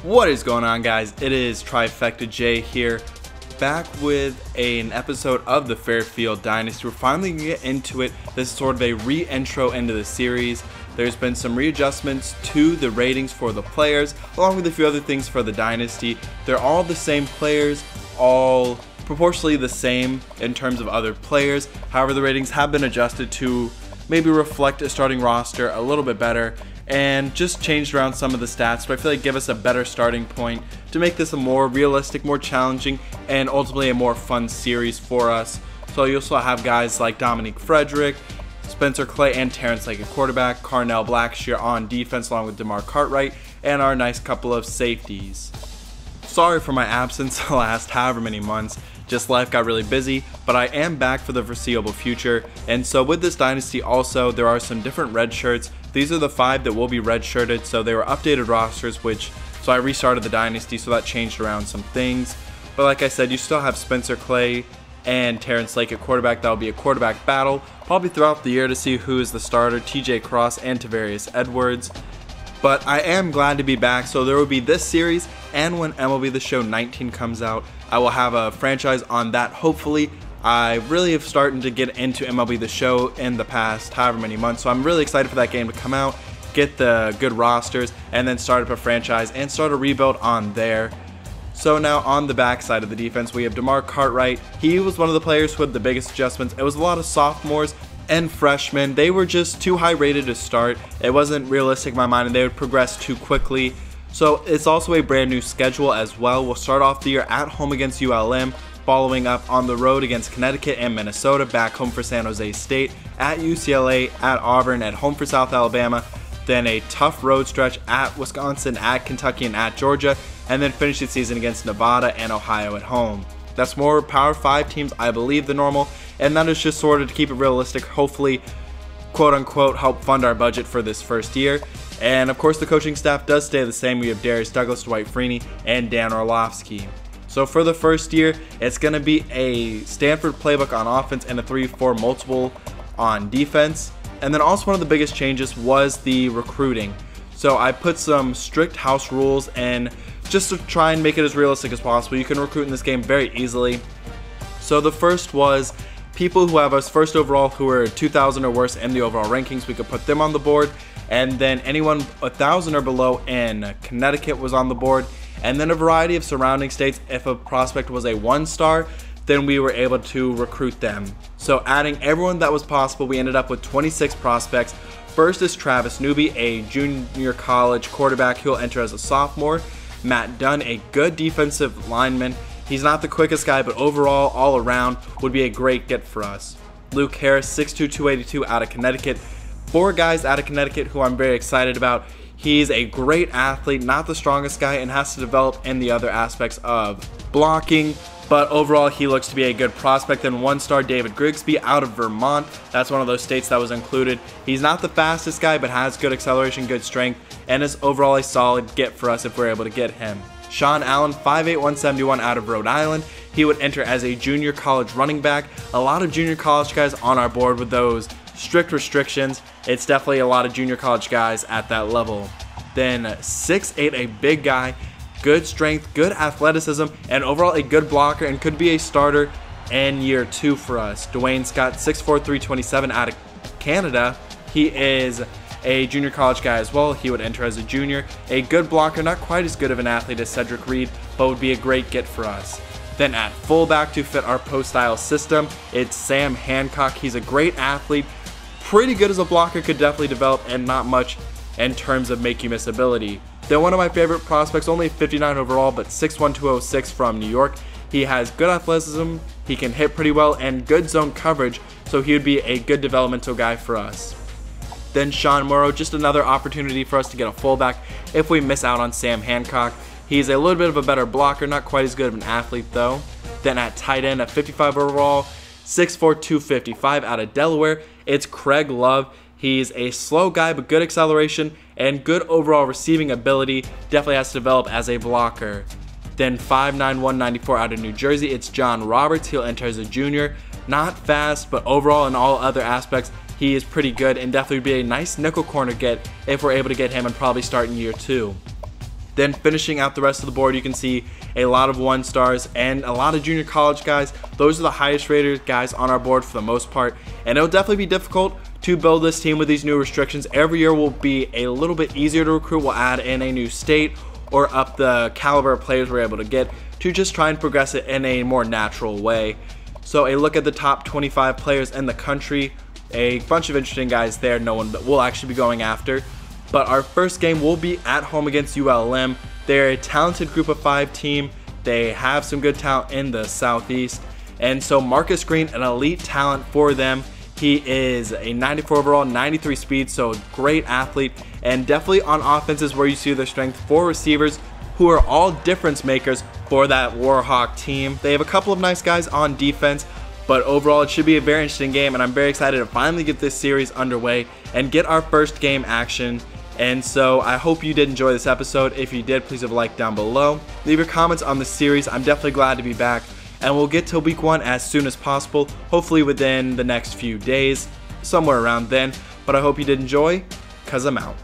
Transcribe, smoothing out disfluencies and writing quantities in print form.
What is going on, guys? It is Trifecta J here, back with an episode of the Fairfield Dynasty. We're finally going to get into it. This is sort of a re-intro into the series. There's been some readjustments to the ratings for the players, along with a few other things for the Dynasty. They're all the same players, all proportionally the same in terms of other players. However, the ratings have been adjusted to maybe reflect a starting roster a little bit better, and just changed around some of the stats, but I feel like give us a better starting point to make this a more realistic, more challenging, and ultimately a more fun series for us. So you also have guys like Dominique Frederick, Spencer Clay, and Terrence Lake at quarterback, Carnell Blackshear on defense along with DeMar Cartwright, and our nice couple of safeties. Sorry for my absence the last however many months. Just life got really busy, but I am back for the foreseeable future. And so with this dynasty also, there are some different red shirts. These are the 5 that will be red shirted, so they were updated rosters, so I restarted the dynasty, so that changed around some things. But like I said, you still have Spencer Clay and Terrence Lake at quarterback. That will be a quarterback battle, probably throughout the year to see who is the starter, TJ Cross and Tavarius Edwards. But I am glad to be back, so there will be this series, and when MLB The Show 19 comes out, I will have a franchise on that, hopefully. I really have started to get into MLB The Show in the past however many months, so I'm really excited for that game to come out, get the good rosters, and then start up a franchise and start a rebuild on there. So now on the back side of the defense, we have DeMar Cartwright. He was one of the players who had the biggest adjustments. It was a lot of sophomores and freshmen. They were just too high rated to start. It wasn't realistic in my mind, and they would progress too quickly. So it's also a brand new schedule as well. We'll start off the year at home against ULM, following up on the road against Connecticut and Minnesota, back home for San Jose State, at UCLA, at Auburn, at home for South Alabama, then a tough road stretch at Wisconsin, at Kentucky, and at Georgia, and then finish the season against Nevada and Ohio at home. That's more Power 5 teams, I believe, than normal, and that is just sort of to keep it realistic, hopefully, quote-unquote, help fund our budget for this first year. And of course, the coaching staff does stay the same. We have Darius Douglas, Dwight Freeney, and Dan Orlovsky. So for the first year, it's going to be a Stanford playbook on offense and a 3-4 multiple on defense. And then also one of the biggest changes was the recruiting. So I put some strict house rules and just to try and make it as realistic as possible. You can recruit in this game very easily. So the first was people who have us first overall who are 2,000 or worse in the overall rankings. We could put them on the board. And then anyone 1,000 or below in Connecticut was on the board. And then a variety of surrounding states. If a prospect was a 1-star, then we were able to recruit them. So adding everyone that was possible, we ended up with 26 prospects. First is Travis Newby, a junior college quarterback who will enter as a sophomore. Matt Dunn, a good defensive lineman. He's not the quickest guy, but overall, all around, would be a great get for us. Luke Harris, 6'2", 282 out of Connecticut. 4 guys out of Connecticut who I'm very excited about. He's a great athlete, not the strongest guy, and has to develop in the other aspects of blocking. But overall, he looks to be a good prospect. Then 1-star David Grigsby out of Vermont. That's one of those states that was included. He's not the fastest guy, but has good acceleration, good strength, and is overall a solid get for us if we're able to get him. Shaun Allen, 5'8", 171 out of Rhode Island. He would enter as a junior college running back. A lot of junior college guys on our board with those strict restrictions. It's definitely a lot of junior college guys at that level. Then 6'8", a big guy, good strength, good athleticism, and overall a good blocker and could be a starter in year 2 for us. Duane Scott, 6'4", 327 out of Canada. He is a junior college guy as well. He would enter as a junior. A good blocker, not quite as good of an athlete as Cedric Reed, but would be a great get for us. Then at fullback to fit our post-style system, it's Samhancock. He's a great athlete, pretty good as a blocker, could definitely develop, and not much in terms of make you miss ability. Then one of my favorite prospects, only 59 overall, but 6'1", 206 from New York. He has good athleticism, he can hit pretty well, and good zone coverage, so he would be a good developmental guy for us. Then Sean Morrow, just another opportunity for us to get a fullback if we miss out on Samhancock. He's a little bit of a better blocker, not quite as good of an athlete though. Then at tight end, at 55 overall, 6'4", 255 out of Delaware, it's Craig Love. He's a slow guy, but good acceleration and good overall receiving ability. Definitely has to develop as a blocker. Then 5'9", 194 out of New Jersey, it's John Roberts. He'll enter as a junior. Not fast, but overall in all other aspects, he is pretty good and definitely would be a nice nickel corner get if we're able to get him and probably start in year 2. Then finishing out the rest of the board, you can see a lot of 1-stars and a lot of junior college guys. Those are the highest rated guys on our board for the most part, and it'll definitely be difficult to build this team with these new restrictions. Every year will be a little bit easier to recruit. We'll add in a new state or up the caliber of players we're able to get to just try and progress it in a more natural way. So a look at the top 25 players in the country, a bunch of interesting guys there, no one that we'll actually be going after. But our first game will be at home against ULM. They're a talented group of 5 team. They have some good talent in the Southeast. And so Marcus Green, an elite talent for them. He is a 94 overall, 93 speed, so great athlete. And definitely on offense is where you see their strength. 4 receivers who are all difference makers for that Warhawk team. They have a couple of nice guys on defense, but overall it should be a very interesting game, and I'm very excited to finally get this series underway and get our first game action. And so I hope you did enjoy this episode. If you did, please leave a like down below. Leave your comments on the series. I'm definitely glad to be back, and we'll get to week 1 as soon as possible, hopefully within the next few days, somewhere around then. But I hope you did enjoy, 'cause I'm out.